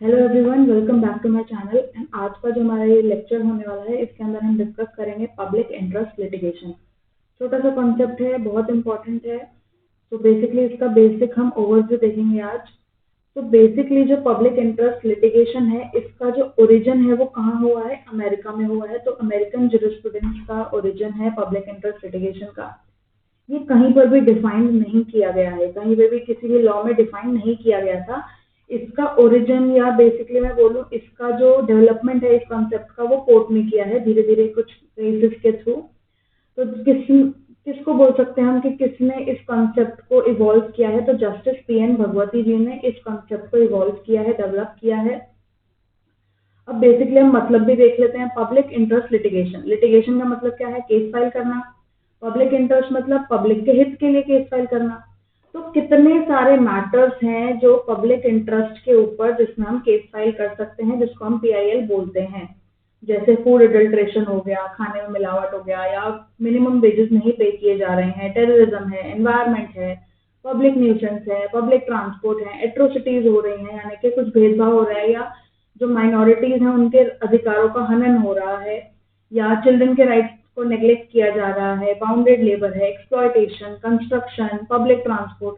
Hello everyone, welcome back to my channel. And आज का जो हमारा ये लेक्चर होने वाला है, इसके अंदर हम डिस्कस करेंगे पब्लिक इंटरेस्ट लिटिगेशन। छोटा सा कॉन्सेप्ट है, बहुत इंपॉर्टेंट है। तो बेसिकली इसका बेसिक हम ओवरव्यू देखेंगे आज। तो बेसिकली जो पब्लिक इंटरेस्ट लिटिगेशन है, इसका जो ओरिजिन है वो कहाँ हुआ है? अमेरिका में हुआ है। तो अमेरिकन जूरिस्प्रूडेंस का ओरिजिन है पब्लिक इंटरेस्ट लिटिगेशन का। ये कहीं पर भी डिफाइन नहीं किया गया है, कहीं पर भी किसी भी लॉ में डिफाइन नहीं किया गया था। इसका ओरिजिन या बेसिकली मैं बोलूँ इसका जो डेवलपमेंट है इस कॉन्सेप्ट का, वो कोर्ट में किया है धीरे धीरे कुछ केसेस के थ्रू। तो किसको बोल सकते हैं हम कि किसने इस कॉन्सेप्ट को इवॉल्व किया है? तो जस्टिस पीएन भगवती जी ने इस कॉन्सेप्ट को इवॉल्व किया है, डेवलप किया है। अब बेसिकली हम मतलब भी देख लेते हैं। पब्लिक इंटरेस्ट लिटिगेशन, लिटिगेशन का मतलब क्या है? केस फाइल करना। पब्लिक इंटरेस्ट मतलब पब्लिक के हित के लिए केस फाइल करना। तो कितने सारे मैटर्स हैं जो पब्लिक इंटरेस्ट के ऊपर जिसमें हम केस फाइल कर सकते हैं, जिसको हम पीआईएल बोलते हैं। जैसे फूड एडल्ट्रेशन हो गया, खाने में मिलावट हो गया, या मिनिमम वेजेस नहीं पे किए जा रहे हैं, टेररिज्म है, एनवायरमेंट है, पब्लिक न्यूसेंस है, पब्लिक ट्रांसपोर्ट है, एट्रोसिटीज हो रही हैं, यानी कि कुछ भेदभाव हो रहा है, या जो माइनॉरिटीज हैं उनके अधिकारों का हनन हो रहा है, या चिल्ड्रन के राइट्स को नेग्लेक्ट किया जा रहा है, बाउंडेड लेबर है, एक्सप्लॉयटेशन, कंस्ट्रक्शन, पब्लिक ट्रांसपोर्ट।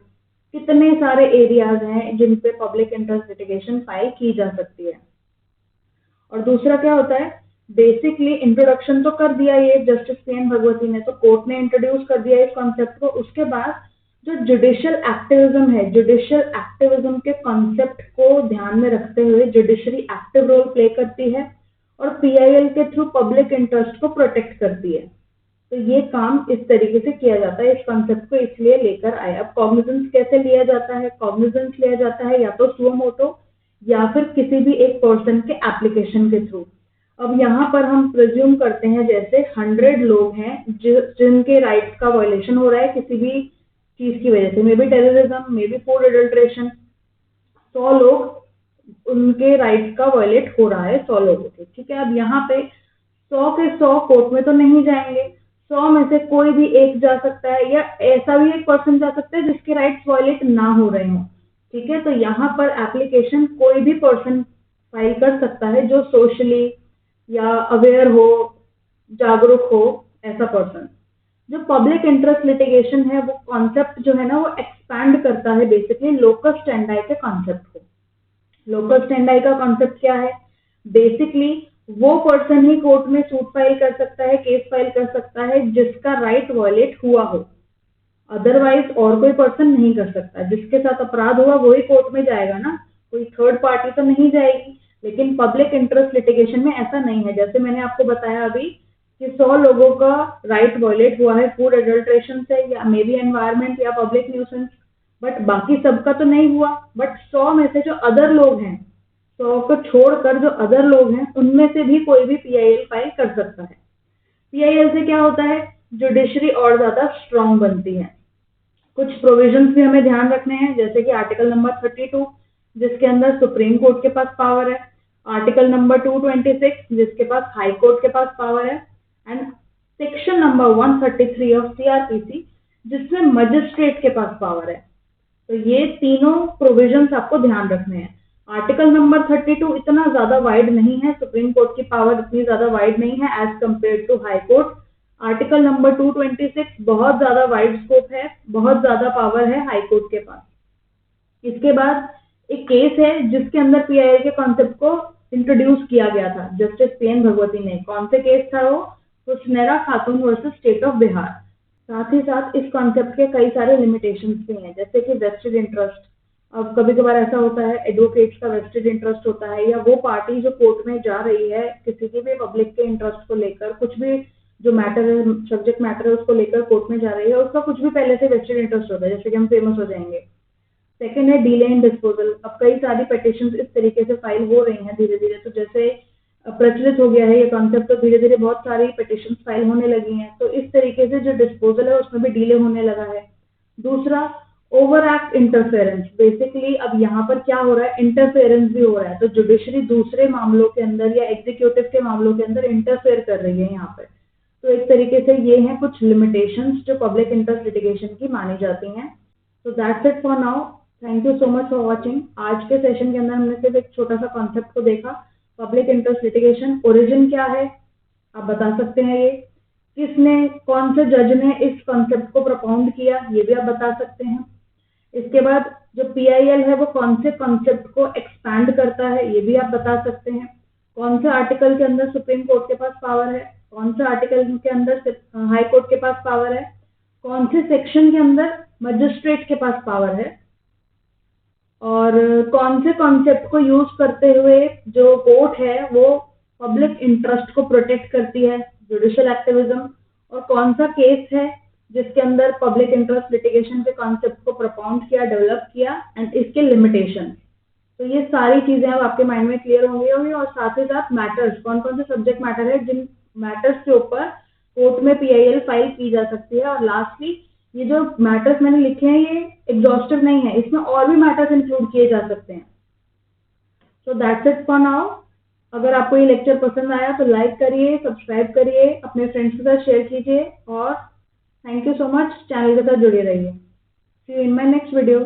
कितने सारे एरियाज हैं जिन पे पब्लिक इंटरेस्ट लिटिगेशन फाइल की जा सकती है। और दूसरा क्या होता है? बेसिकली इंट्रोडक्शन तो कर दिया ये जस्टिस पीएन भगवती ने, तो कोर्ट ने इंट्रोड्यूस कर दिया इस कॉन्सेप्ट को। उसके बाद जो जुडिशियल एक्टिविज्म है, जुडिशियल एक्टिविज्म के कॉन्सेप्ट को ध्यान में रखते हुए जुडिशरी एक्टिव रोल प्ले करती है और पीआईएल के थ्रू पब्लिक इंटरेस्ट को प्रोटेक्ट करती है। तो ये काम इस तरीके से किया जाता है, इस कॉन्सेप्ट को इसलिए लेकर आए। अब कॉग्निजेंस कैसे लिया जाता है? कॉग्निजेंस लिया जाता है या तो सुओ मोटो या फिर किसी भी एक पर्सन के एप्लीकेशन के थ्रू। अब यहाँ पर हम प्रिज्यूम करते हैं जैसे 100 लोग हैं जिनके राइट्स का वायलेशन हो रहा है किसी भी चीज की वजह से, may be terrorism, may be food adulteration. 100 लोग उनके राइट्स का वायलेट हो रहा है, 100 लोगों के, ठीक है। अब यहाँ पे 100 के 100 कोर्ट में तो नहीं जाएंगे, 100 में से कोई भी एक जा सकता है, या ऐसा भी एक पर्सन जा सकता है जिसके राइट्स वायलेट ना हो रहे हो, ठीक है। तो यहाँ पर एप्लीकेशन कोई भी पर्सन फाइल कर सकता है जो सोशली या अवेयर हो, जागरूक हो, ऐसा पर्सन। जो पब्लिक इंटरेस्ट लिटिगेशन है वो कॉन्सेप्ट जो है ना, वो एक्सपैंड करता है बेसिकली लोकस स्टैंडाई के कॉन्सेप्ट को। लोकस स्टैंडाई का कॉन्सेप्ट क्या है? बेसिकली वो पर्सन ही कोर्ट में सूट फाइल कर सकता है, केस फाइल कर सकता है जिसका राइट वायलेट हुआ हो। अदरवाइज और कोई पर्सन नहीं कर सकता। जिसके साथ अपराध हुआ वही कोर्ट में जाएगा ना, कोई थर्ड पार्टी तो नहीं जाएगी। लेकिन पब्लिक इंटरेस्ट लिटिगेशन में ऐसा नहीं है। जैसे मैंने आपको बताया अभी कि 100 लोगों का राइट वायलेट हुआ है फूड एडल्ट्रेशन से, या मे बी एनवायरमेंट या पब्लिक न्यूसेंस, बट बाकी सबका तो नहीं हुआ। बट 100 में से जो अदर लोग हैं, 100 को छोड़कर जो अदर लोग हैं, उनमें से भी कोई भी पीआईएल फाइल कर सकता है। पीआईएल से क्या होता है? जुडिशरी और ज्यादा स्ट्रांग बनती है। कुछ प्रोविजंस भी हमें ध्यान रखने हैं, जैसे कि आर्टिकल नंबर 32 जिसके अंदर सुप्रीम कोर्ट के पास पावर है, आर्टिकल नंबर 226 जिसके पास हाई कोर्ट के पास पावर है, and section number 133 of CrPC जिसमें मजिस्ट्रेट के पास पावर है। तो ये तीनों प्रोविजंस आपको ध्यान रखने हैं। आर्टिकल नंबर 32 इतना ज्यादा वाइड नहीं है, सुप्रीम कोर्ट की पावर इतनी ज्यादा वाइड नहीं है as compared to high court. Article number 226 बहुत ज्यादा वाइड स्कोप है, बहुत ज्यादा पावर है हाई कोर्ट के पास। इसके बाद एक केस है जिसके अंदर पीआईएल के कॉन्सेप्ट को इंट्रोड्यूस किया गया था जस्टिस पीएन भगवती ने। कौन से केस था वो? हुस्नैरा खातून वर्सेस स्टेट ऑफ बिहार। साथ ही साथ इस कॉन्सेप्ट के कई सारे लिमिटेशंस भी हैं, जैसे कि वेस्टेड इंटरेस्ट। अब कभी कभार ऐसा होता है एडवोकेट्स का वेस्टेड इंटरेस्ट होता है, या वो पार्टी जो कोर्ट में जा रही है किसी की भी पब्लिक के इंटरेस्ट को लेकर, कुछ भी जो मैटर है, सब्जेक्ट मैटर है, उसको लेकर कोर्ट में जा रही है, उसका कुछ भी पहले से वेस्टेड इंटरेस्ट होता है, जैसे कि हम फेमस हो जाएंगे। सेकंड है डिले इन डिस्पोजल। अब कई सारी पिटिशंस इस तरीके से फाइल हो रही हैं धीरे धीरे, तो जैसे प्रचलित हो गया है ये कॉन्सेप्ट, तो धीरे धीरे बहुत सारी पिटिशंस फाइल होने लगी हैं। तो इस तरीके से जो डिस्पोजल है उसमें भी डिले होने लगा है। दूसरा, ओवर एक्ट इंटरफेरेंस। बेसिकली अब यहाँ पर क्या हो रहा है? इंटरफेरेंस भी हो रहा है। तो जुडिशरी दूसरे मामलों के अंदर या एग्जीक्यूटिव के मामलों के अंदर इंटरफेयर कर रही है यहाँ पर। तो एक तरीके से ये हैं कुछ लिमिटेशंस जो पब्लिक इंटरेस्ट लिटिगेशन की मानी जाती हैं। So that's it for now. Thank you so much for watching. आज के सेशन के अंदर हमने सिर्फ एक छोटा सा कॉन्सेप्ट को देखा, पब्लिक इंटरेस्ट लिटिगेशन। ओरिजिन क्या है आप बता सकते हैं, ये किसने, कौन से जज ने इस कॉन्सेप्ट को propound किया, ये भी आप बता सकते हैं। इसके बाद जो PIL है वो कौन से कॉन्सेप्ट को एक्सपैंड करता है, ये भी आप बता सकते हैं। कौन से आर्टिकल के अंदर सुप्रीम कोर्ट के पास पावर है, कौन से आर्टिकल के अंदर हाई कोर्ट के पास पावर है, कौन से सेक्शन के अंदर मजिस्ट्रेट के पास पावर है, और कौन से कॉन्सेप्ट को यूज करते हुए जो कोर्ट है वो पब्लिक इंटरेस्ट को प्रोटेक्ट करती है, जुडिशियल एक्टिविज्म, और कौन सा केस है जिसके अंदर पब्लिक इंटरेस्ट लिटिगेशन के कॉन्सेप्ट को propound किया, डेवलप किया, एंड इसके लिमिटेशन। तो ये सारी चीजें अब आपके माइंड में क्लियर होंगी और साथ ही साथ मैटर्स, कौन कौन से सब्जेक्ट मैटर है जिन मैटर्स के ऊपर कोर्ट में PIL फाइल की जा सकती है। और लास्टली ये जो मैटर्स मैंने लिखे हैं ये एग्जॉस्टिव नहीं है, इसमें और भी मैटर्स इंक्लूड किए जा सकते हैं। So that's it for now. अगर आपको ये लेक्चर पसंद आया तो लाइक करिए, सब्सक्राइब करिए, अपने फ्रेंड्स के साथ शेयर कीजिए, और thank you so much, channel के साथ जुड़े रहिए। See you in my next video.